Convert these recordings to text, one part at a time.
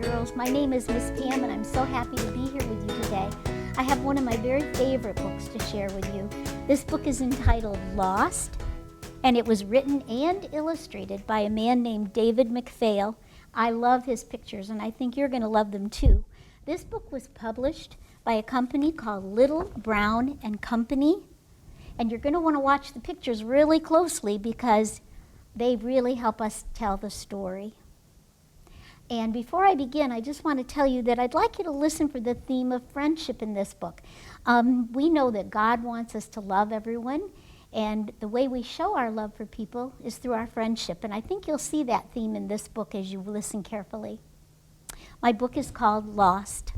Girls. My name is Miss Pam, and I'm so happy to be here with you today. I have one of my very favorite books to share with you. This book is entitled Lost, and it was written and illustrated by a man named David McPhail. I love his pictures, and I think you're going to love them too. This book was published by a company called Little, Brown and Company, and you're going to want to watch the pictures really closely because they really help us tell the story. And before I begin, I just want to tell you that I'd like you to listen for the theme of friendship in this book. We know that God wants us to love everyone, and the way we show our love for people is through our friendship. And I think you'll see that theme in this book as you listen carefully. My book is called Lost.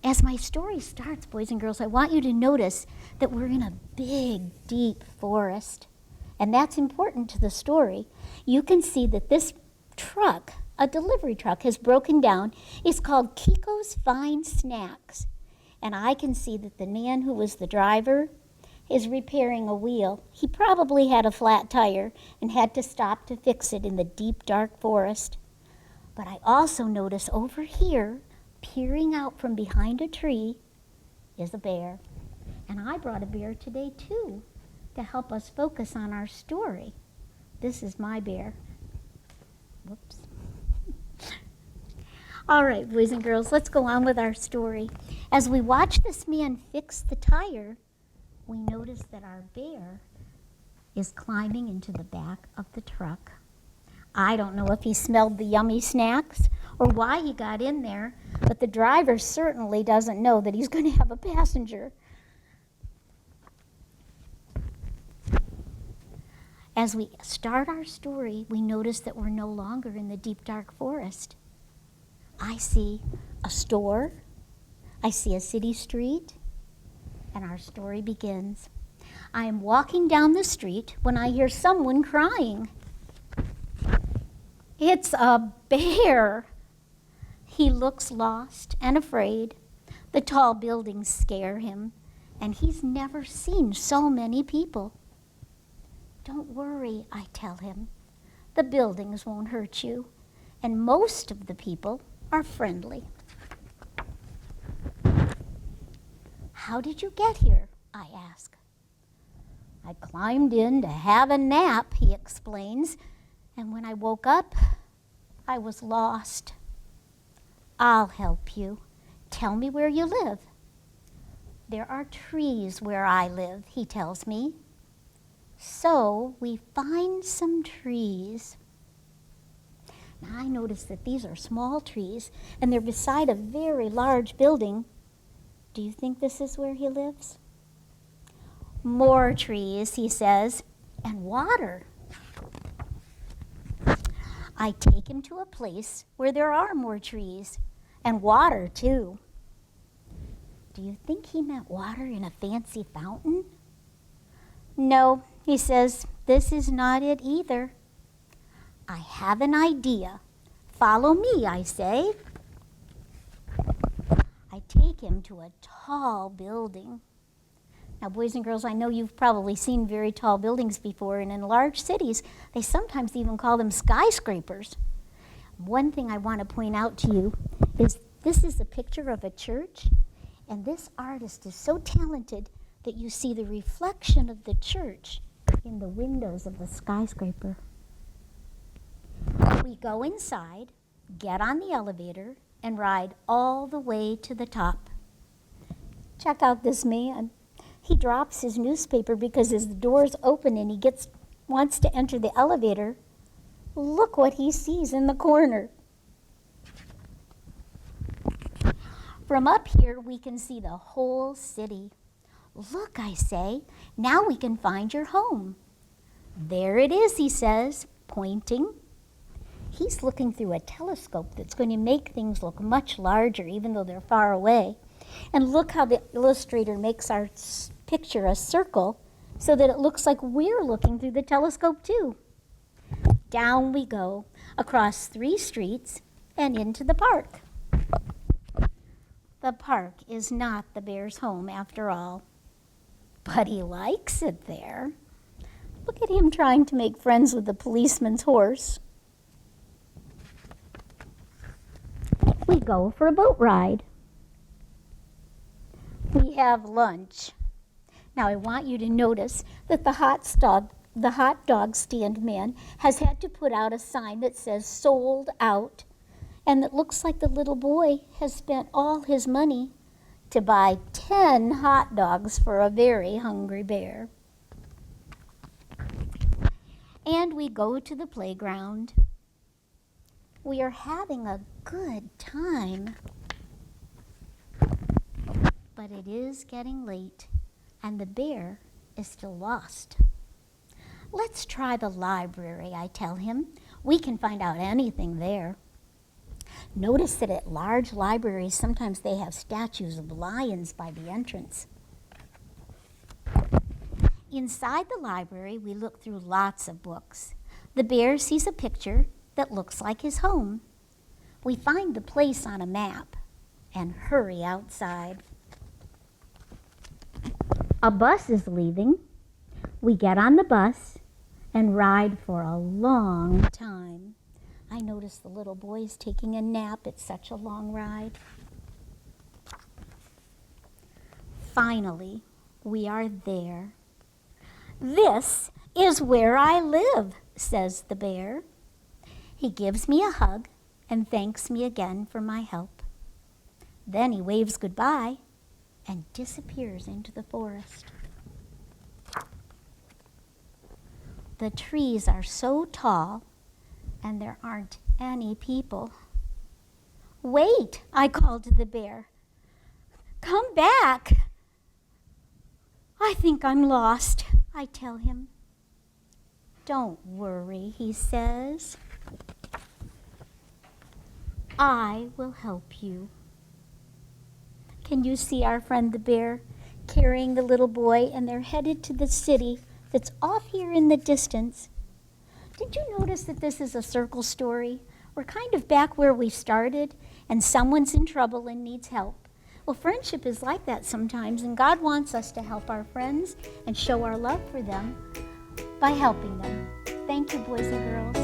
As my story starts, boys and girls, I want you to notice that we're in a big, deep forest. And that's important to the story. You can see that this truck, a delivery truck, has broken down. It's called Kiko's Fine Snacks. And I can see that the man who was the driver is repairing a wheel. He probably had a flat tire and had to stop to fix it in the deep, dark forest. But I also notice over here, peering out from behind a tree, is a bear. And I brought a bear today, too, to help us focus on our story. This is my bear. Whoops. All right, boys and girls, let's go on with our story. As we watch this man fix the tire, we notice that our bear is climbing into the back of the truck. I don't know if he smelled the yummy snacks or why he got in there, but the driver certainly doesn't know that he's going to have a passenger. As we start our story, we notice that we're no longer in the deep, dark forest. I see a store, I see a city street, and our story begins. I am walking down the street when I hear someone crying. It's a bear. He looks lost and afraid. The tall buildings scare him, and he's never seen so many people. Don't worry, I tell him. The buildings won't hurt you, and most of the people are friendly. How did you get here? I ask. I climbed in to have a nap, he explains, and when I woke up, I was lost. I'll help you. Tell me where you live. There are trees where I live, he tells me. So we find some trees. Now I notice that these are small trees, and they're beside a very large building. Do you think this is where he lives? More trees, he says, and water. I take him to a place where there are more trees, and water too. Do you think he meant water in a fancy fountain? No, he says, this is not it either. I have an idea. Follow me, I say. I take him to a tall building. Now, boys and girls, I know you've probably seen very tall buildings before, and in large cities, they sometimes even call them skyscrapers. One thing I want to point out to you is this is a picture of a church, and this artist is so talented that you see the reflection of the church in the windows of the skyscraper. We go inside, get on the elevator, and ride all the way to the top. Check out this man. He drops his newspaper because his door's open and he wants to enter the elevator. Look what he sees in the corner. From up here, we can see the whole city. Look, I say, now we can find your home. There it is, he says, pointing. He's looking through a telescope that's going to make things look much larger, even though they're far away. And look how the illustrator makes our picture a circle so that it looks like we're looking through the telescope too. Down we go, across 3 streets, and into the park. The park is not the bear's home after all, but he likes it there. Look at him trying to make friends with the policeman's horse. go for a boat ride. We have lunch. Now I want you to notice that the hot dog stand man has had to put out a sign that says sold out, and it looks like the little boy has spent all his money to buy 10 hot dogs for a very hungry bear. And we go to the playground. We are having a good time. But it is getting late, and the bear is still lost. Let's try the library, I tell him. We can find out anything there. Notice that at large libraries, sometimes they have statues of lions by the entrance. Inside the library, we look through lots of books. The bear sees a picture that looks like his home. We find the place on a map and hurry outside. A bus is leaving. We get on the bus and ride for a long time. I notice the little boy is taking a nap. It's such a long ride. Finally, we are there. "This is where I live," says the bear. He gives me a hug and thanks me again for my help. Then he waves goodbye and disappears into the forest. The trees are so tall, and there aren't any people. "Wait," I call to the bear. "Come back." "I think I'm lost," I tell him. "Don't worry," he says. "I will help you." Can you see our friend the bear carrying the little boy, and they're headed to the city that's off here in the distance? Did you notice that this is a circle story? We're kind of back where we started, and someone's in trouble and needs help. Well, friendship is like that sometimes, and God wants us to help our friends and show our love for them by helping them. Thank you, boys and girls.